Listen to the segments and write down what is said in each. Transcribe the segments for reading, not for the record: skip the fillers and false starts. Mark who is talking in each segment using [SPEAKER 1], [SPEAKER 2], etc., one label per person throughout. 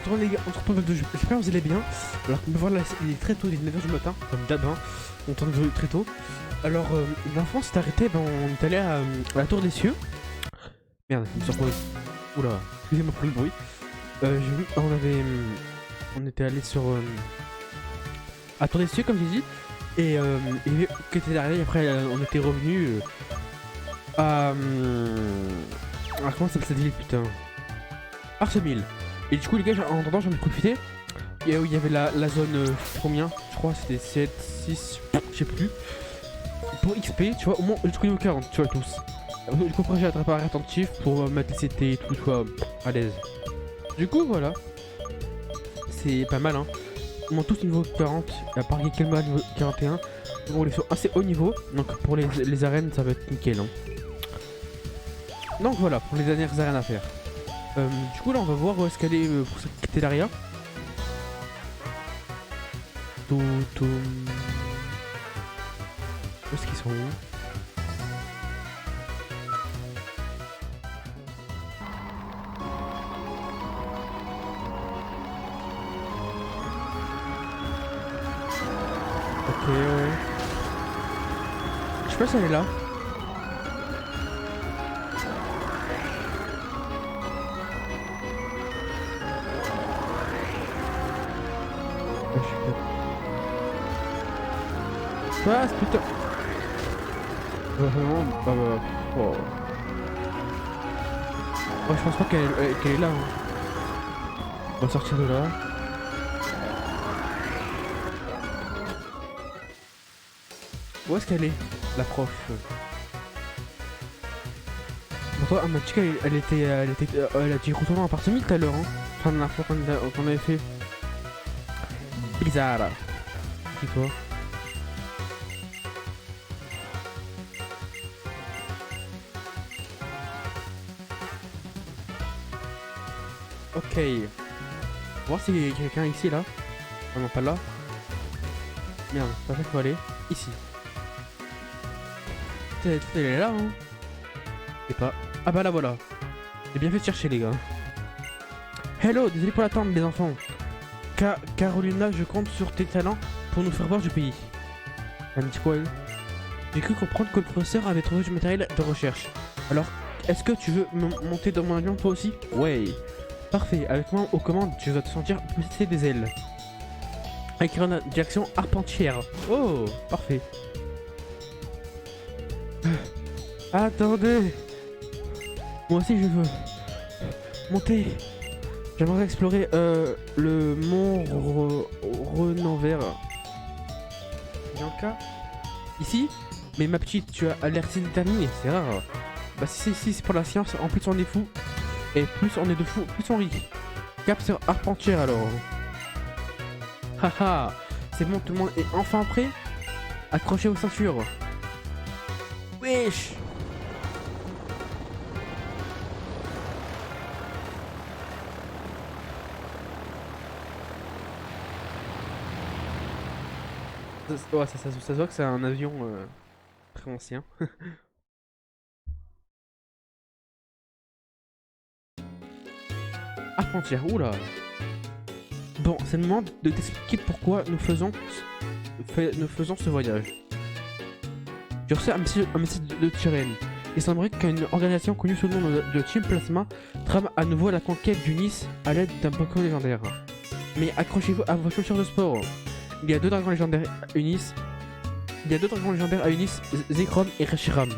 [SPEAKER 1] retrouve les gars, on se retrouve avec deux jeux. J'espère que vous allez bien. Alors comme vous voyez là, il est très tôt, il est 9h du matin, comme d'hab, hein. On tourne très tôt. Alors l'enfant s'est arrêté, ben on est allé à la tour des cieux. Merde, il me sort pas. Oula, excusez-moi pour le bruit. J'ai vu, on était allé sur à la tour des cieux comme j'ai dit. Et qui était derrière, après on était revenu à... ah, comment ça s'appelle cette ville putain, Arsemil. Et du coup les gars, en attendant j'en ai profité. Il y avait la zone, combien, je crois c'était 7, 6, je sais plus. Pour XP, tu vois, au moins jusqu'au niveau 40, tu vois tous. Du coup après j'ai attrapé un attentif pour mettre les CT et tout, tu vois, à l'aise. Du coup voilà. C'est pas mal hein. Au moins tous niveau 40, à part Gekelma niveau 41. Bon, ils sont assez haut niveau, donc pour les arènes ça va être nickel hein. Donc voilà, pour les dernières arènes à faire. Du coup là on va voir où est-ce qu'elle est pour se quitter l'arrière. Où est-ce qu'ils sont où? Ok ouais. Je sais pas si elle est là. Ah putain. Vraiment oh. Oh, je pense pas qu'elle est là hein. On va sortir de là. Où est-ce qu'elle est, la prof? Pourtant, elle m'a dit elle a dit retourner en partie 1000 tout à l'heure, hein. Enfin, la fois qu'on avait fait. Bizarre. C'est quoi? Ok. On va voir s'il y a quelqu'un ici, là. Ah non, pas là. Merde, pas fait qu'il faut aller. Ici. Elle est là, hein. Et pas. Ah bah là, voilà. J'ai bien fait de chercher, les gars. Hello, désolé pour l'attente, les enfants. Carolina, je compte sur tes talents pour nous faire voir du pays. Elle me dit quoi, elle? J'ai cru comprendre que le professeur avait trouvé du matériel de recherche. Alors, est-ce que tu veux monter dans mon avion toi aussi? Ouais. Parfait, avec moi aux commandes, tu vas te sentir pousser des ailes. Avec une direction Arpentière. Oh, parfait. Attendez. Moi aussi je veux monter. J'aimerais explorer le mont Renanvert. Bianca? Ici? Mais ma petite, tu as l'air si déterminée, c'est rare. Bah si c'est pour la science, en plus on est fou. Et plus on est de fous, plus on rit. Cap sur Arpentière alors. Haha, c'est bon, tout le monde est enfin prêt? Accrochez vos ceintures. Wesh. Ouais, ça se voit que c'est un avion très ancien. Arpentière, oula. Bon, c'est le moment de t'expliquer pourquoi nous faisons ce voyage. J'ai reçu un message de Tyrell. Il semblerait qu'une organisation connue sous le nom de Team Plasma trame à nouveau la conquête du Nice à l'aide d'un Pokémon légendaire. Mais accrochez-vous à vos chaussures de sport. Il y a deux dragons légendaires à Unis. Zekrom et Reshiram.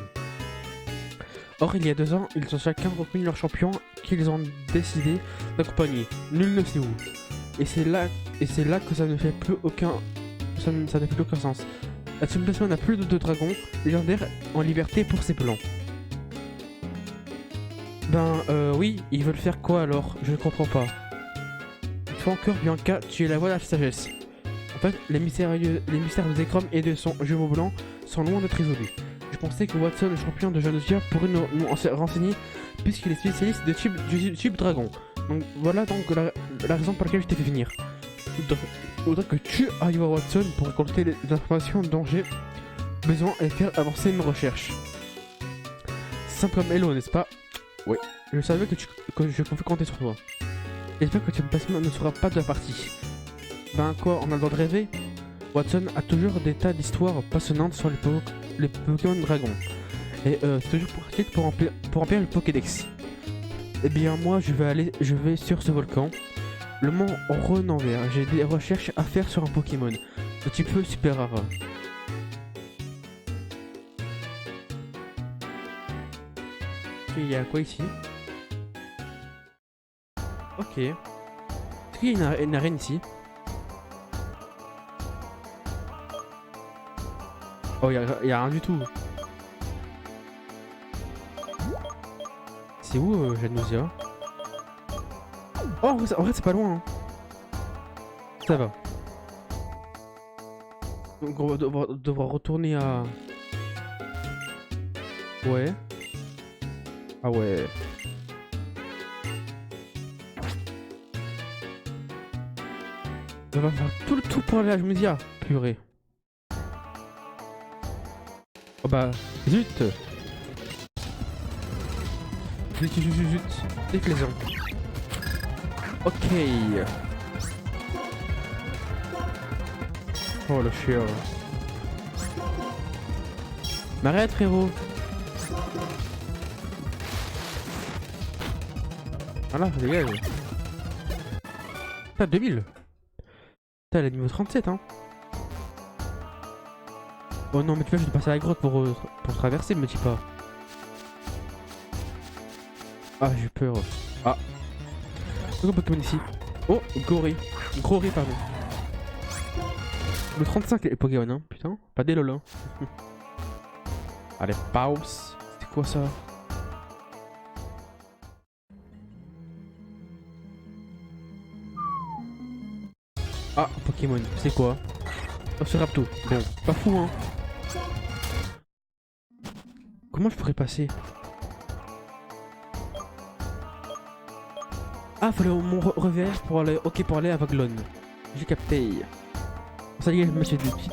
[SPEAKER 1] Or, il y a 2 ans, ils ont chacun reconnu leur champion qu'ils ont décidé d'accompagner. Nul ne sait où. Et c'est là que ça ne fait plus aucun sens. La Team Plasma n'a plus de dragons légendaires en liberté pour ses plans. Oui, ils veulent faire quoi alors? Je ne comprends pas. Toi encore, Bianca, tu es la voix de la sagesse. En fait, les mystères de Zekrom et de son jumeau blanc sont loin d'être résolus. Je pensais que Watson, le champion de Geonosia, pourrait nous renseigner puisqu'il est spécialiste du type dragon. Donc voilà donc la raison pour laquelle je t'ai fait venir. Il faudrait que tu ailles voir Watson pour récolter les informations dont j'ai besoin et faire avancer mes recherches. Simple comme hello, n'est-ce pas? Oui. Je savais que je pouvais compter sur toi. J'espère que tu me passes ne sera pas de la partie. Ben quoi, on a le droit de rêver? Watson a toujours des tas d'histoires passionnantes sur les Pokémon Dragons. Et c'est toujours pratique pour remplir le Pokédex. Eh bien moi je vais sur ce volcan. Le mont Renanvert. J'ai des recherches à faire sur un Pokémon. Un petit peu super rare. Il y a quoi ici? Ok. Est-ce qu'il y a une arène ici? Oh, il y a rien du tout. C'est où Janousia? Oh, en vrai c'est pas loin. Hein. Ça va. Donc on va devoir retourner à... Ouais. Ah ouais. On va faire tout le tour pour aller à Janousia. Purée. Oh bah, zut. Zut. Déplaisant. Ok. Oh le chien. M'arrête frérot. Voilà, dégage. Putain, 2000. Putain, elle est niveau 37 hein. Oh non mais tu vois je vais passer à la grotte pour traverser, me dis pas. Ah j'ai peur. Ah. Il y a un Pokémon ici. Oh, Gori, pardon. Le 35 les Pokémon hein, putain. Pas des lol hein. Allez, pause. C'est quoi ça? Ah, Pokémon, c'est quoi? Oh, c'est Rapto. Bon, pas fou hein. Comment je pourrais passer? Ah, fallait mon revers pour aller. Ok, pour aller à Vaglon. J'ai capté. Ça y est, monsieur du petit.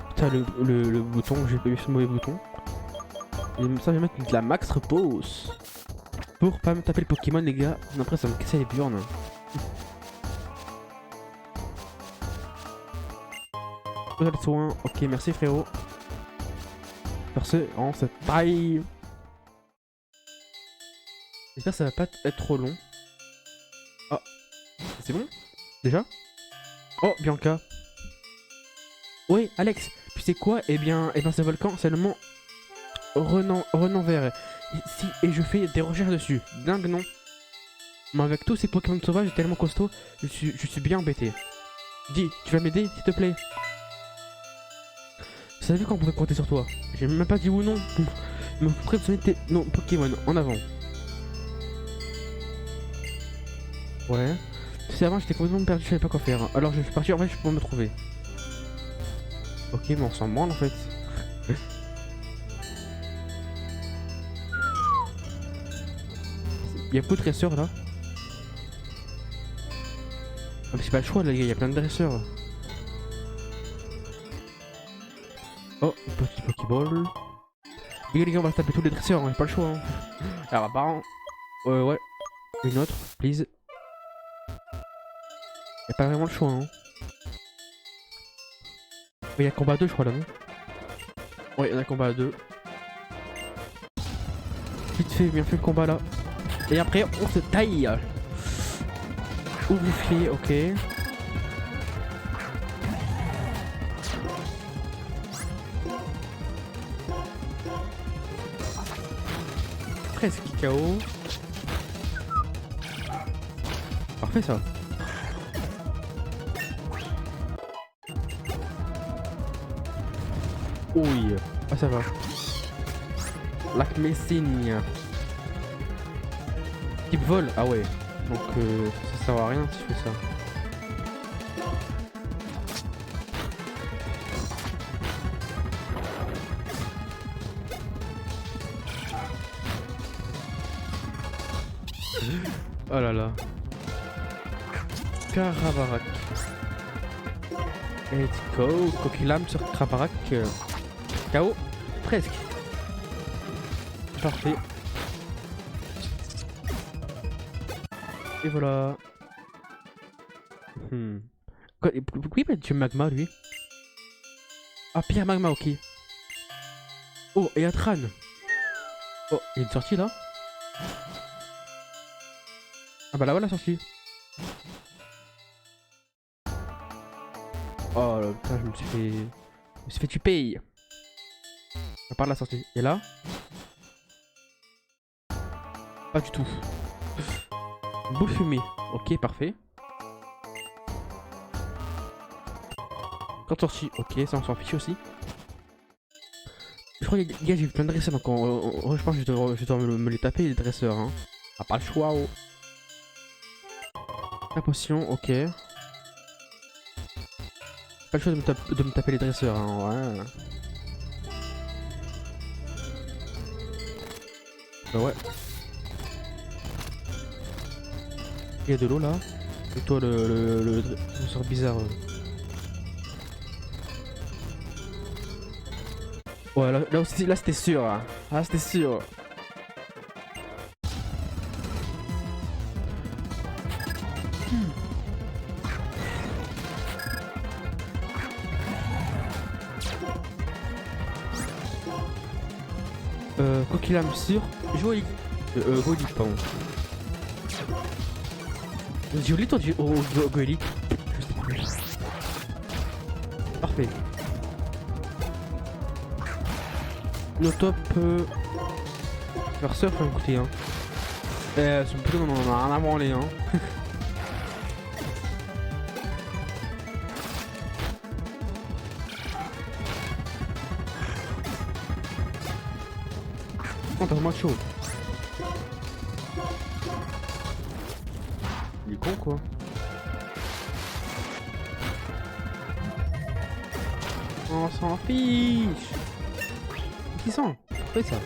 [SPEAKER 1] Putain, le bouton, j'ai pas eu ce mauvais bouton. Et ça, je vais mettre de la max repose. Pour pas me taper le Pokémon, les gars. Après, ça va me casser les burnes. Le soin. Ok, merci frérot. Sur ce, en cette taille. J'espère que ça va pas être trop long. Ah, c'est bon? Déjà? Oh, Bianca. Oui, Alex. Puis c'est quoi? Eh bien, ce volcan, c'est le mont Renanvert. Si, et je fais des recherches dessus. Dingue, non? Mais avec tous ces Pokémon sauvages tellement costauds, je suis bien embêté. Dis, tu vas m'aider, s'il te plaît? Je savais qu'on pouvait compter sur toi. J'ai même pas dit ou non. Je m'occuperai de sonner tes non, Pokémon. En avant. Ouais. Tu sais, avant j'étais complètement perdu, je savais pas quoi faire. Alors je suis parti en fait pour me trouver. Ok, mais on s'en branle en fait. Il y a beaucoup de dresseurs là. Ah, mais c'est pas le choix, les gars, il y a plein de dresseurs. Oh, petit Pokéball. Les gars, on va se taper tous les dresseurs, hein, pas le choix. Hein. Alors, apparemment. Ouais. Une autre, please. Y'a pas vraiment le choix, hein. Il y a combat 2, je crois là, non? Ouais, il y a combat à 2. Vite fait, bien fait le combat là. Et après, on se taille. Ouvrifier, ok. Presque KO. Parfait ça. Oui. Ah ça va. Lac Messine. Type vol. Ah ouais. Donc ça sert à rien si je fais ça. Oh là là. Caravarak. Let's go. Coquillame sur Caravarak. KO. Presque. Parfait. Et voilà. Hmm. Pourquoi il peut magma lui? Ah, Pierre Magma, ok. Oh, et Atran. Oh, il y a une sortie là? Ah bah là voilà la sortie. Oh là, putain, je me suis fait. Je me suis fait tuer. À part la sortie. Et là? Pas du tout. Boule fumée. Ok, parfait. Quand sortie. Ok, ça on s'en fiche aussi. Je crois que les gars, j'ai vu plein de dresseurs donc je pense que je dois me les taper les dresseurs. Hein. Ah, pas le choix. Oh. La potion, ok. Pas le choix de me taper les dresseurs. Hein. Ouais. Bah ouais. Il y a de l'eau là. Et toi le dresseur bizarre. Ouais, là aussi, là c'était sûr. Hein. Ah, c'était sûr. Coquillame sur Joli. Goli, pardon. Joli, toi, Goli. Je sais plus. Parfait. Nos top. Faire surf, hein, écoutez, hein. Ce plutôt, on en a rien à branler, hein. Oh, t'as vraiment chaud. Il est con, quoi. On s'en fiche. Qui sent? Fais ça.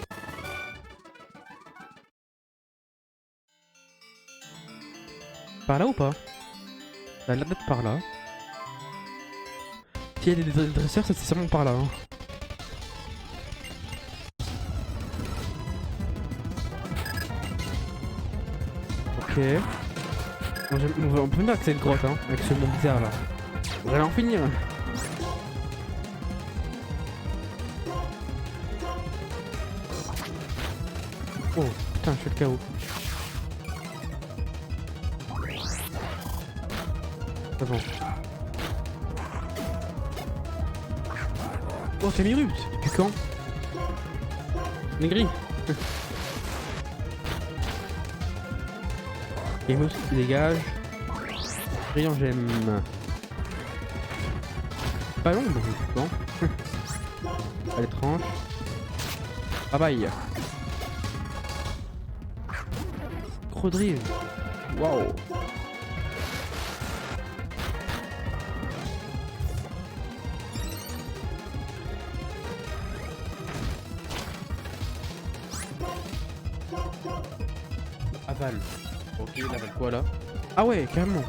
[SPEAKER 1] Par là ou pas? Ça a l'air d'être par là. S'il y a des dresseurs, c'est sûrement par là. Hein. Ok. On peut venir avec cette grotte, hein, avec ce monde bizarre là. On va en finir. Oh putain, je fais le chaos. C'est bon. Oh, c'est Mirupt. Depuis quand? Négri. Gamous qui dégage. Brillant, j'aime. Pas long, donc bon. Allez, tranche. Bye bye. Crodrive. Waouh. Aval. Ok, il avale quoi là? Ah ouais, carrément.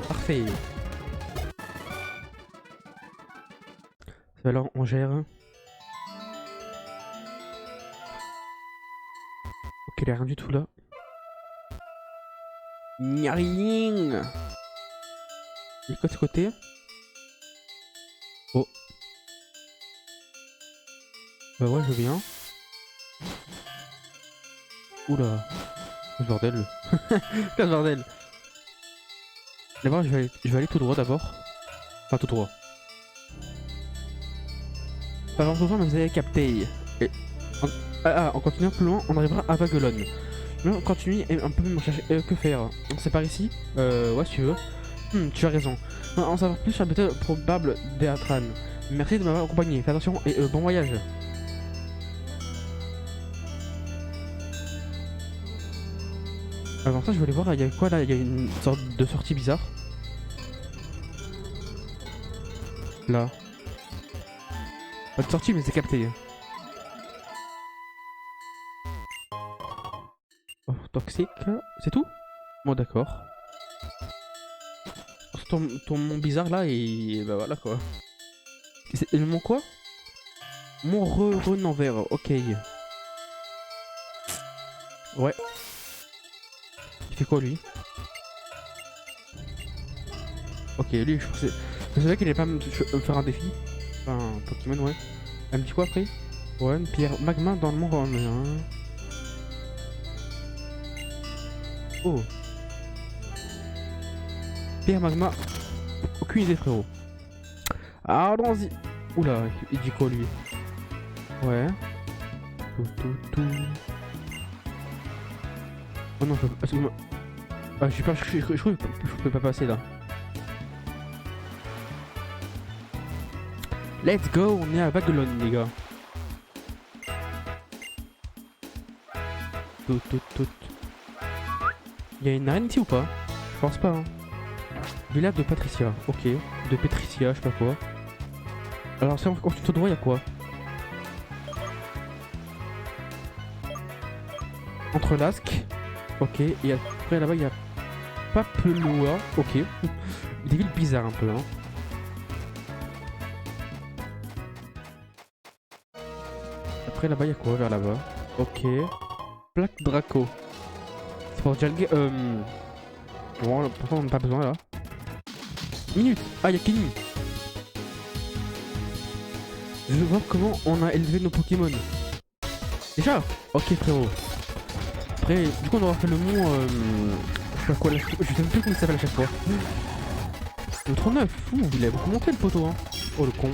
[SPEAKER 1] Parfait. Alors, on gère. Ok, il y a rien du tout là. Il n'y a rien. Il est quoi de ce côté? Oh. Bah ouais, je viens. Oula. Quel bordel. Quel bordel. D'abord, je vais aller tout droit d'abord. Enfin, tout droit. Pas avant tout droit, mais vous avez capté. Et en continuant plus loin, on arrivera à Vaguelone. Mais on continue et on peut même chercher. Que faire? C'est par ici? Ouais, si tu veux. Tu as raison. En savoir plus sur la méthode probable d'Eatran. Merci de m'avoir accompagné. Fais attention et bon voyage. Avant ça, je voulais voir, il y a quoi là? Il y a une sorte de sortie bizarre. Là. Pas de sortie, mais c'est capté. Oh, toxique. C'est tout? Bon, d'accord. Ton mont bizarre là, et bah voilà quoi. Le mont quoi? Mont Renenvers, ok. Ouais. fait quoi lui? Ok, lui, je savais qu'il allait pas me faire un défi. Enfin, un Pokémon, ouais. Elle me dit quoi après? Ouais, une pierre magma dans le monde romain. Oh. Pierre magma. Aucune idée, frérot. Allons-y. Oula, il dit quoi lui? Ouais. Tout. Oh non, je peux pas. Ah, j'ai peur, je crois que je peux pas passer là. Let's go, on est à Vaguelone, les gars. Tout. Il y a une arène ici ou pas? Je pense pas. Hein. Village de Patricia, ok. De Patricia, je sais pas quoi. Alors, si on continue tout droit, il y a quoi? Entrelasque, ok. Et après là-bas, il y a Papeloa, ok. Des villes bizarres un peu, hein. Après là-bas, il y a quoi vers là-bas? Ok. Plaque Draco. C'est pour Jalga. Bon, pourtant on n'a pas besoin là. Minute. Ah, il y a Kenny. Je veux voir comment on a élevé nos Pokémon. Déjà? Ok, frérot. Après, du coup, on aura fait le mont. Je sais pas quoi, je sais même plus comment il s'appelle à chaque fois. Le 39. Ouh, il a beaucoup monté le poteau, hein. Oh, le con.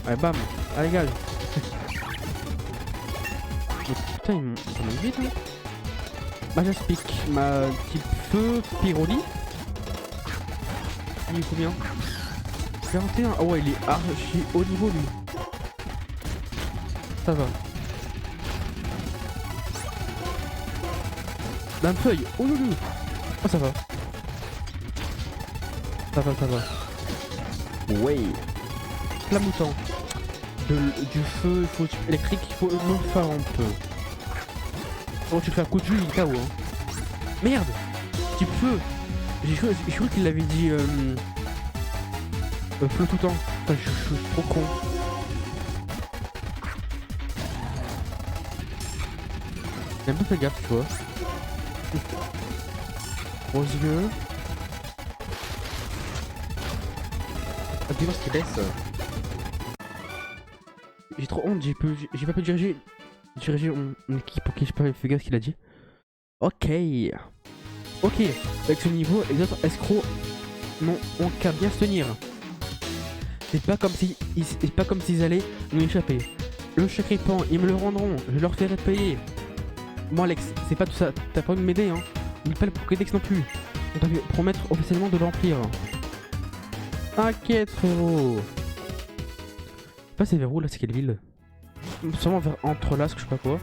[SPEAKER 1] Ouais, bam. Allez, gage. Putain, ils montent vite, hein. Majaspic, ma type feu, Pyroli. Il est combien? 41. Ah ouais, il est archi haut niveau lui. Ça va. Dame feuille. Oh loulou. Oh ça va. Ça va. Ouais. Flamoutant. Du feu, il faut électrique, il faut le faire un peu. Oh, tu fais un coup de jus, il est KO. Hein. Merde. Type feu. J'ai cru qu'il avait dit feu tout le temps. Enfin, je suis trop con. J'ai même pas fait gaffe, tu vois. Gros yeux. Ah, tu vois ce qu'il laisse. J'ai trop honte, j'ai pas pu diriger mon équipe. Ok, j'ai pas fait gaffe ce qu'il a dit. Ok. Avec ce niveau, les autres escrocs n'ont qu'à bien se tenir. C'est pas comme s'ils allaient nous échapper. Le sacripant, ils me le rendront, je leur ferai payer. Bon Alex, c'est pas tout ça, t'as pas envie de m'aider hein. N'oublie pas le Pokédex non plus. On t'a fait promettre officiellement de l'emplir. T'inquiète frérot. Je sais pas c'est vers où là, c'est quelle ville? Sûrement vers Entrelasque, je sais pas quoi.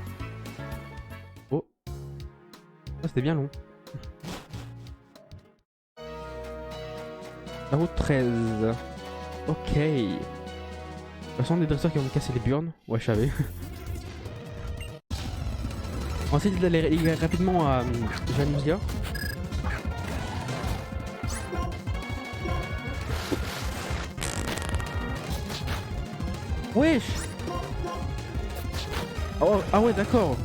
[SPEAKER 1] Oh. Ah, c'était bien long. La route 13. Ok. Ce sont des dresseurs qui vont me casser les burnes. Ouais, je savais. On va essayer d'aller rapidement à Janusia. Wesh. Oh, ah ouais, d'accord.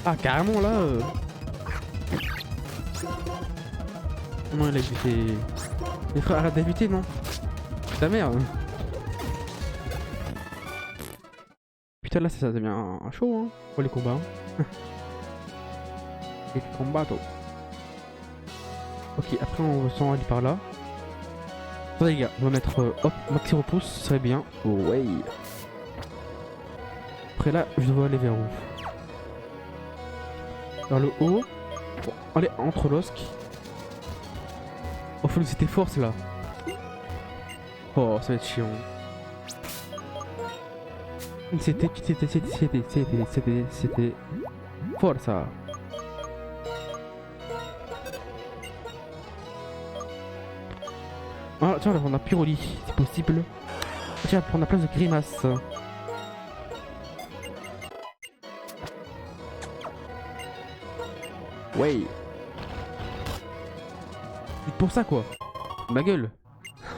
[SPEAKER 1] Ah, carrément là. Non, il a évité. Les frères, arrête d'éviter, non? Ta merde. Putain, là, ça devient chaud, hein. Pour les combats. Hein. Les combats, toi. Ok, après, on va s'en aller par là. Attendez, les gars, on va mettre hop, maxi repousse, ce serait bien. Ouais. Après, là, je dois aller vers où? Vers le haut. Bon, allez, entre l'osque. Oh, faut que c'était force là. Oh, ça va être chiant. C'était Forza. Ah tiens, on va prendre la Pyroli, c'est possible. Tiens, on va prendre la place de Grimace. Ouais. C'est pour ça quoi. Ma gueule.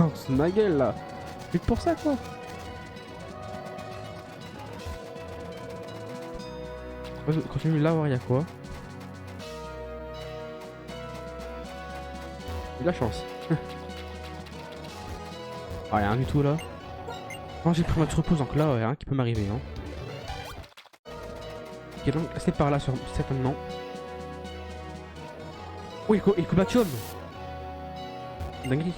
[SPEAKER 1] Oh, c'est ma gueule là. C'est pour ça quoi. On va continuer là, voir il y a quoi. J'ai de la chance. Ah, y'a rien du tout là. Non, j'ai pris ma repose donc là, y'a rien qui peut m'arriver. Hein. Ok, donc c'est par là certainement. Oh, il y a Kobachium. Dinguerie.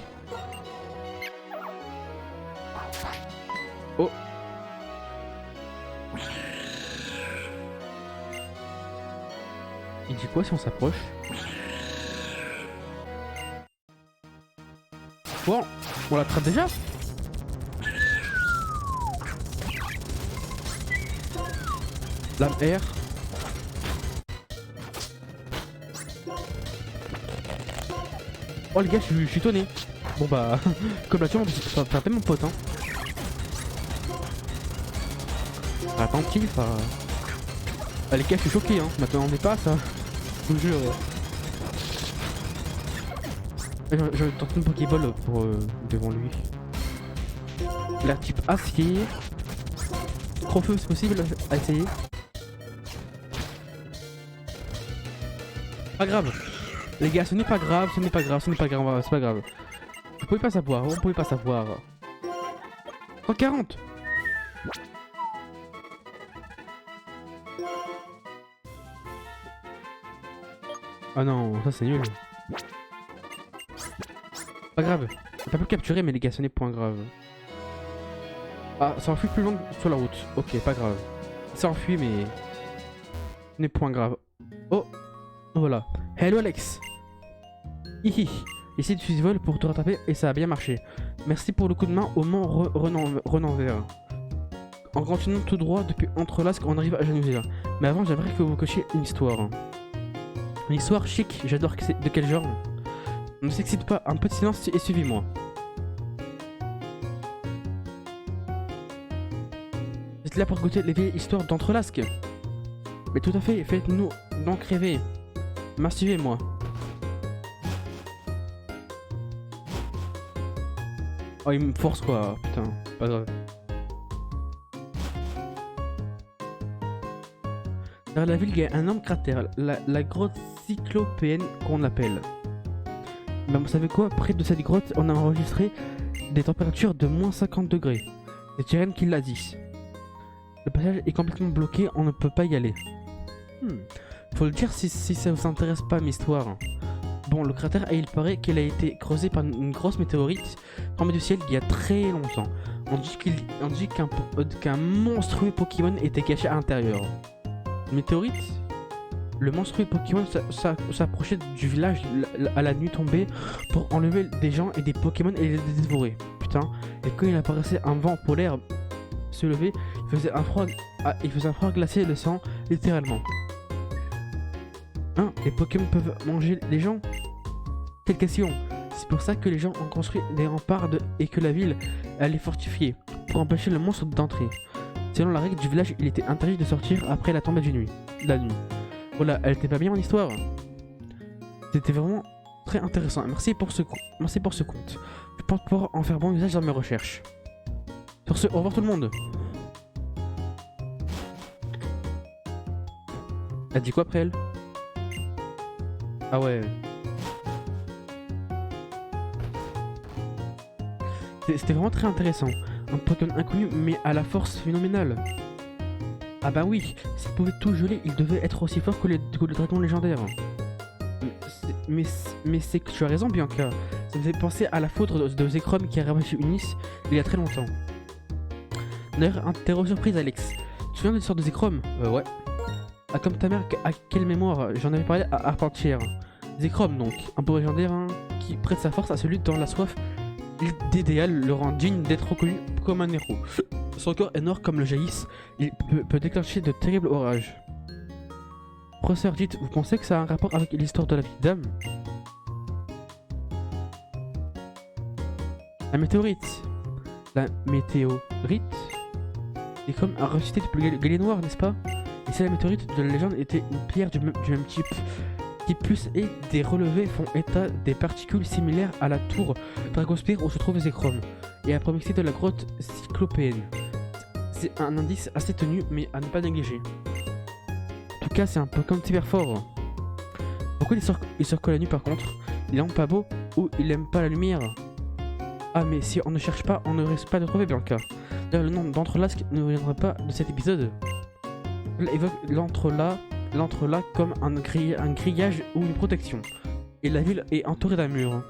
[SPEAKER 1] Oh. Il dit quoi si on s'approche? Bon, on l'attrape déjà? Lame R. Oh les gars, je suis étonné. Bon bah, comme là tu vois, ça va faire tellement pote hein. Attentif, ah, les gars, je suis choqué hein. Maintenant on n'est pas à ça. Je vous jure. Je tente une Pokéball pour devant lui. L'air type acier. Crofeu c'est possible à essayer. Pas grave. Les gars, ce n'est pas grave, ce n'est pas grave, ce n'est pas grave, c'est pas grave. Vous pouvez pas savoir, vous pouvez pas savoir. 140. Ah non, ça c'est nul. Pas grave. On peut pas le capturer, mais les gars, ce n'est point grave. Ah, ça enfuit plus loin sur la route. Ok, pas grave. Ça enfuit, mais... Ce n'est point grave. Oh, voilà. Hello Alex. Hihi. Essaye de suivre vol pour te rattraper et ça a bien marché. Merci pour le coup de main au mont Renanvert. En continuant tout droit depuis Entrelasque, on arrive à Januzia. Mais avant, j'aimerais que vous cochiez une histoire. Une histoire chic, j'adore. De quel genre? Ne s'excite pas, un peu de silence et suivez-moi. Vous êtes là pour goûter les vieilles histoires d'Entrelasque? Mais tout à fait, faites-nous donc rêver. Suivez-moi. Oh, il me force quoi, putain, pas grave. Vers la ville, il y a un énorme cratère, la grotte cyclopéenne qu'on appelle. Ben, vous savez quoi? Près de cette grotte, on a enregistré des températures de moins 50 degrés. C'est Tyrion qui l'a dit. Le passage est complètement bloqué, on ne peut pas y aller. Faut le dire si ça vous intéresse pas mes histoires. Bon, le cratère, il paraît qu'il a été creusé par une grosse météorite tombée du ciel il y a très longtemps. On dit qu'un monstrueux Pokémon était caché à l'intérieur. Météorite? Le monstrueux Pokémon s'approchait du village à la nuit tombée pour enlever des gens et des Pokémon et les dévorer. Putain, et quand il apparaissait un vent polaire se lever, il faisait un froid glacé le sang, littéralement. Hein, les Pokémon peuvent manger les gens? Quelle question? C'est pour ça que les gens ont construit des remparts et que la ville allait fortifier, pour empêcher le monstre d'entrer. Selon la règle du village, il était interdit de sortir après la tombée de la nuit. Voilà, elle était pas bien mon histoire. C'était vraiment très intéressant. Merci pour ce conte. Je pense pouvoir en faire bon usage dans mes recherches. Sur ce, au revoir tout le monde. Elle dit quoi après elle? Ah ouais. C'était vraiment très intéressant. Un Pokémon inconnu mais à la force phénoménale. Ah bah oui, s'il pouvait tout geler, il devait être aussi fort que le dragon légendaire. Mais c'est que tu as raison Bianca. Ça me fait penser à la foudre de Zekrom qui a ravaché Unis il y a très longtemps. D'ailleurs, interro surprise Alex. Tu te souviens de l'histoire de Zekrom? Ouais. Ah comme ta mère, à quelle mémoire? J'en avais parlé à Arpentière. Zekrom donc, un beau légendaire hein, qui prête sa force à celui dont la soif d'idéal le rend digne d'être reconnu comme un héros. Son corps énorme comme le jaillisse, il peut déclencher de terribles orages. Professeur, dites, vous pensez que ça a un rapport avec l'histoire de la vieille dame? La météorite. La météorite est comme un ressuscité de Galet Noir, n'est-ce pas? Et si la météorite de la légende était une pierre du même type, qui plus est des relevés font état des particules similaires à la tour Dragospire où se trouve Zekrom, et à proximité de la grotte cyclopéenne. C'est un indice assez tenu, mais à ne pas négliger. En tout cas, c'est un Pokémon super fort. Pourquoi il sort que la nuit par contre? Il est pas beau ou il aime pas la lumière? Ah, mais si on ne cherche pas, on ne risque pas de trouver Bianca. D'ailleurs, le nom d'Entrelac ne viendra pas de cet épisode. Il évoque l'entrelac comme un grillage ou une protection. Et la ville est entourée d'un mur.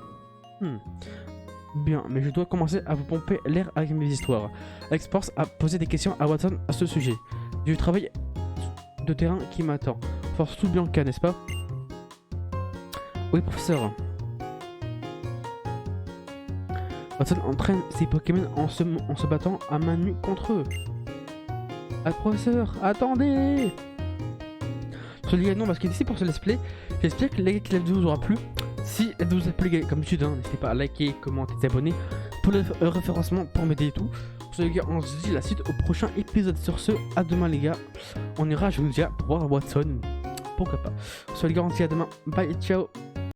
[SPEAKER 1] Bien, mais je dois commencer à vous pomper l'air avec mes histoires. Alex Force a posé des questions à Watson à ce sujet. J'ai du travail de terrain qui m'attend. Force tout Bianca, n'est-ce pas? Oui, professeur. Watson entraîne ses Pokémon en se battant à main nue contre eux. Ah, professeur, attendez! Soyez non, parce qu'il est ici pour ce let's play. J'espère que la vidéo vous aura plu. Si elle vous a plu, comme d'habitude, n'hésitez pas à liker, commenter, vous abonner pour le référencement pour m'aider et tout. Sur les gars, on se dit la suite au prochain épisode. Sur ce, à demain les gars. On ira, je vous le dis, pour voir Watson. Pourquoi pas. Sur les gars, on se dit à demain. Bye, ciao!